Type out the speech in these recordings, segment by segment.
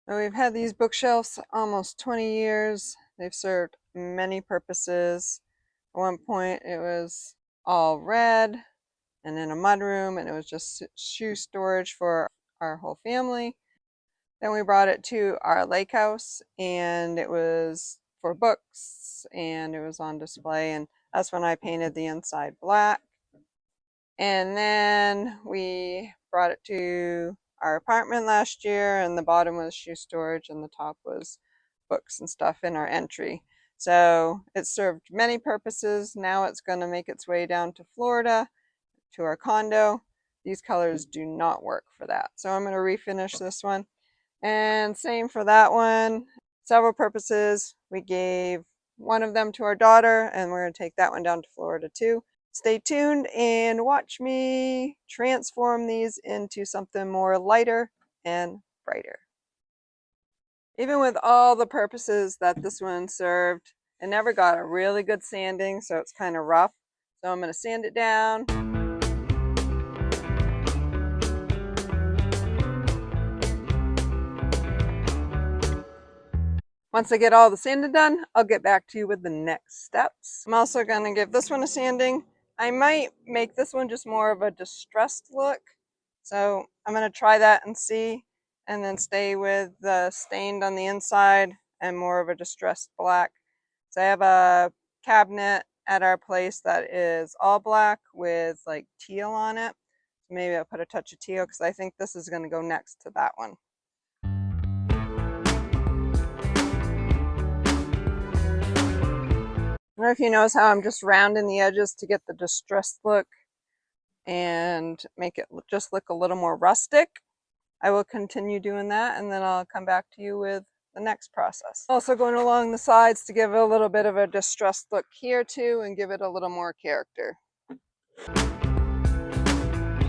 Now, we've had these bookshelves almost 20 years. They've served many purposes. At one point, it was all red and in a mudroom, and it was just shoe storage for our whole family. Then we brought it to our lake house, and it was for books, and it was on display. And that's when I painted the inside black. And then we brought it to our apartment last year, and the bottom was shoe storage, and the top was books and stuff in our entry. So it served many purposes. Now it's going to make its way down to Florida to our condo. These colors do not work for that. So I'm going to refinish this one. And same for that one. Several purposes. We gave one of them to our daughter, and we're going to take that one down to Florida too. Stay tuned and watch me transform these into something more lighter and brighter. Even with all the purposes that this one served, it never got a really good sanding, so it's kind of rough. So I'm going to sand it down. Once I get all the sanding done, I'll get back to you with the next steps. I'm also going to give this one a sanding. I might make this one just more of a distressed look. So I'm going to try that and see, and then stay with the stained on the inside and more of a distressed black. So I have a cabinet at our place that is all black with like teal on it. Maybe I'll put a touch of teal because I think this is going to go next to that one. I don't know if you notice how I'm just rounding the edges to get the distressed look and make it just look a little more rustic. I will continue doing that, and then I'll come back to you with the next process. Also going along the sides to give it a little bit of a distressed look here too, and give it a little more character.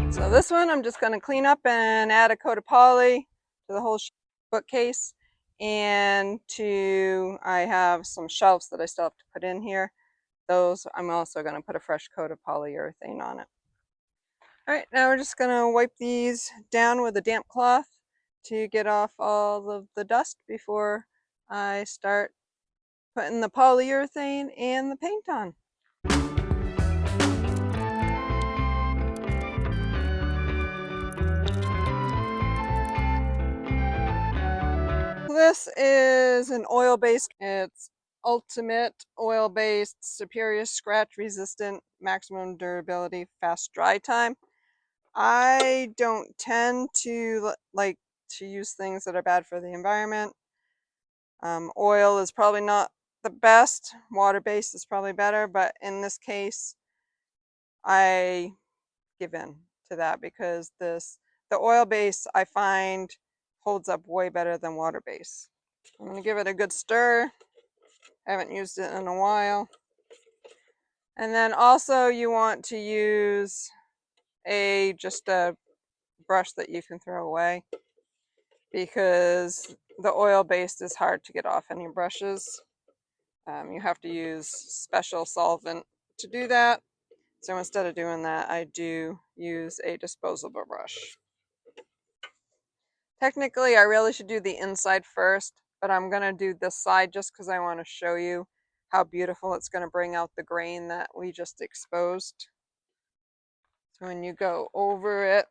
So this one I'm just going to clean up and add a coat of poly to the whole bookcase. And I have some shelves that I still have to put in here. Those I'm also going to put a fresh coat of polyurethane on it. All right, now we're just going to wipe these down with a damp cloth to get off all of the dust before I start putting the polyurethane and the paint on. This is an oil-based, it's ultimate oil-based, superior scratch resistant, maximum durability, fast dry time. I don't tend to like to use things that are bad for the environment. Oil is probably not the best. Water-based is probably better, but in this case, I give in to that because the oil-based I find holds up way better than water-based. I'm going to give it a good stir. I haven't used it in a while. And then also you want to use just a brush that you can throw away, because the oil-based is hard to get off any brushes. You have to use special solvent to do that. So instead of doing that, I do use a disposable brush. Technically, I really should do the inside first, but I'm going to do this side just because I want to show you how beautiful it's going to bring out the grain that we just exposed. So when you go over it,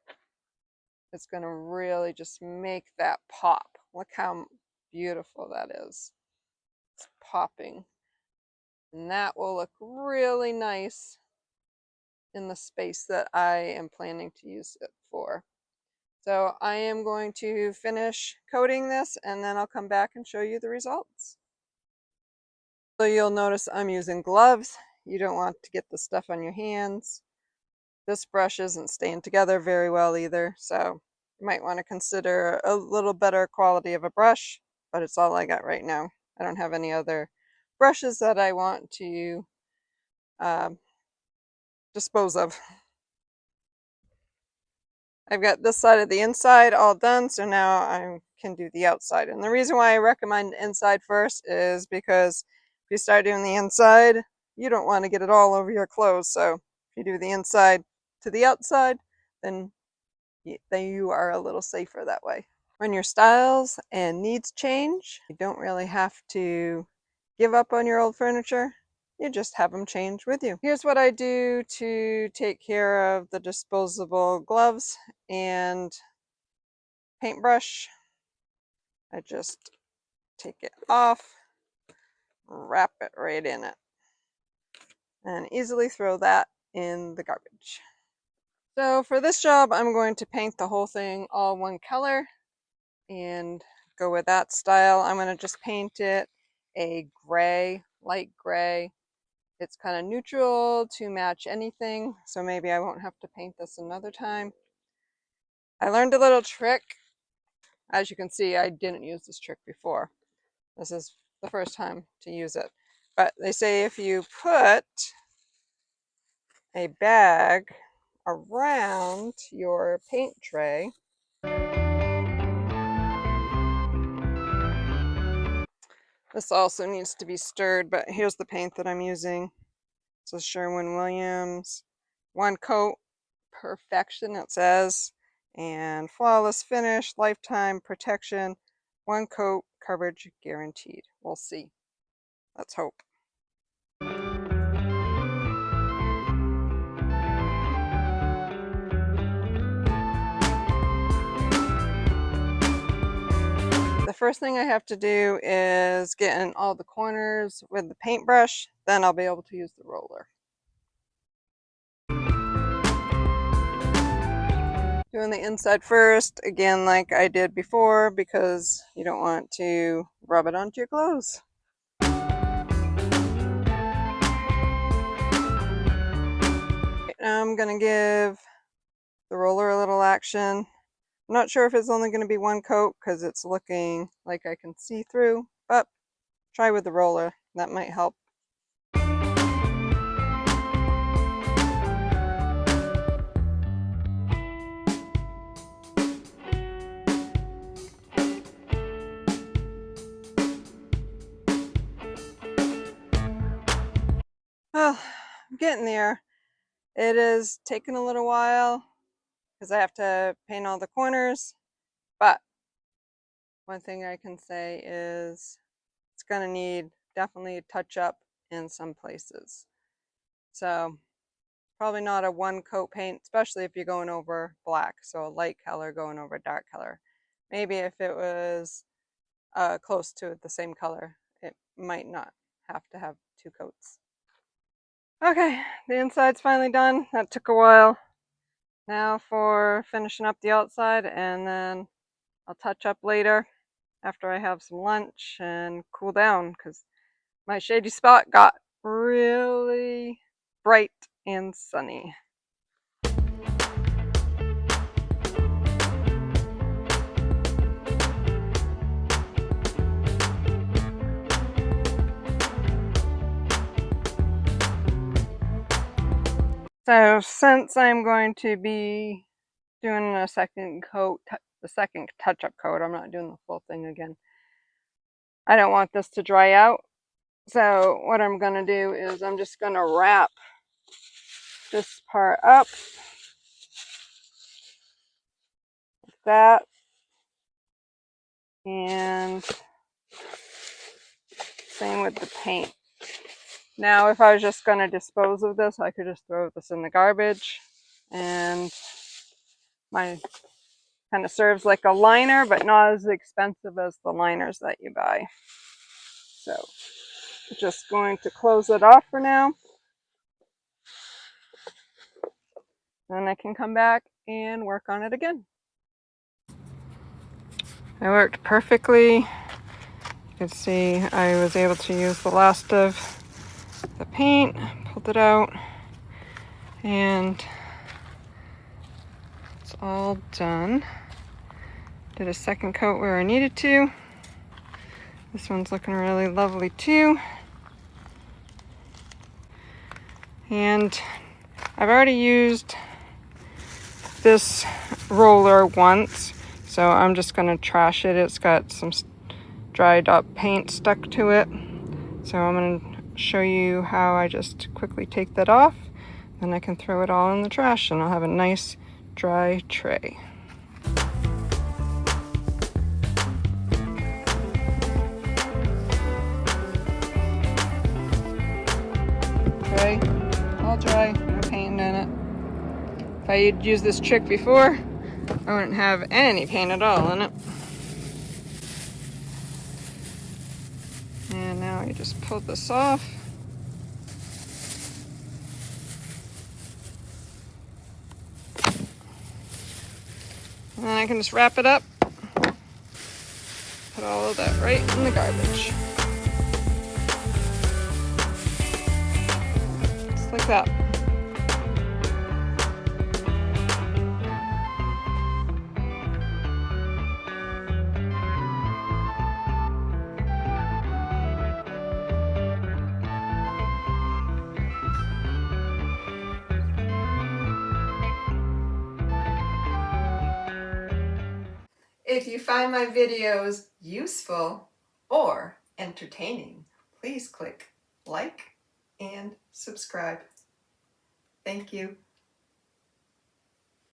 it's going to really just make that pop. Look how beautiful that is. It's popping. And that will look really nice in the space that I am planning to use it for. So I am going to finish coating this, and then I'll come back and show you the results. So you'll notice I'm using gloves. You don't want to get the stuff on your hands. This brush isn't staying together very well either, so you might want to consider a little better quality of a brush, but it's all I got right now. I don't have any other brushes that I want to dispose of. I've got this side of the inside all done, so now I can do the outside. And the reason why I recommend the inside first is because if you start doing the inside, you don't want to get it all over your clothes. So if you do the inside to the outside, then you are a little safer that way. When your styles and needs change, you don't really have to give up on your old furniture. You just have them change with you. Here's what I do to take care of the disposable gloves and paintbrush. I just take it off, wrap it right in it, and easily throw that in the garbage. So for this job, I'm going to paint the whole thing all one color and go with that style. I'm going to just paint it a gray, light gray. It's kind of neutral to match anything, so maybe I won't have to paint this another time. I learned a little trick. As you can see, I didn't use this trick before. This is the first time to use it. But they say if you put a bag around your paint tray, this also needs to be stirred, but here's the paint that I'm using. This is Sherwin-Williams. One coat, perfection it says, and flawless finish, lifetime protection, one coat coverage guaranteed. We'll see. Let's hope. The first thing I have to do is get in all the corners with the paintbrush, then I'll be able to use the roller. Doing the inside first, again like I did before, because you don't want to rub it onto your clothes. Now I'm going to give the roller a little action. I'm not sure if it's only going to be one coat because it's looking like I can see through, but try with the roller. That might help. Well, I'm getting there. It is taking a little while because I have to paint all the corners, but one thing I can say is it's going to need definitely a touch up in some places. So probably not a one coat paint, especially if you're going over black. So a light color going over a dark color. Maybe if it was close to the same color, it might not have to have two coats. Okay, the inside's finally done. That took a while. Now for finishing up the outside, and then I'll touch up later after I have some lunch and cool down, because my shady spot got really bright and sunny. So since I'm going to be doing a second coat, the second touch-up coat, I'm not doing the full thing again. I don't want this to dry out. So what I'm going to do is I'm just going to wrap this part up like that. And same with the paint. Now, if I was just going to dispose of this, I could just throw this in the garbage, and my kind of serves like a liner, but not as expensive as the liners that you buy. So just going to close it off for now. Then I can come back and work on it again. It worked perfectly. You can see I was able to use the last of the paint, pulled it out, and it's all done. Did a second coat where I needed to. This one's looking really lovely too. And I've already used this roller once, so I'm just going to trash it. It's got some dried up paint stuck to it. So I'm going to show you how I just quickly take that off. Then I can throw it all in the trash and I'll have a nice dry tray. dry, no paint in it. If I had used this trick before, I wouldn't have any paint at all in it. And now you just pull this off. And then I can just wrap it up. Put all of that right in the garbage. Just like that. If you find my videos useful or entertaining, please click like and subscribe. Thank you.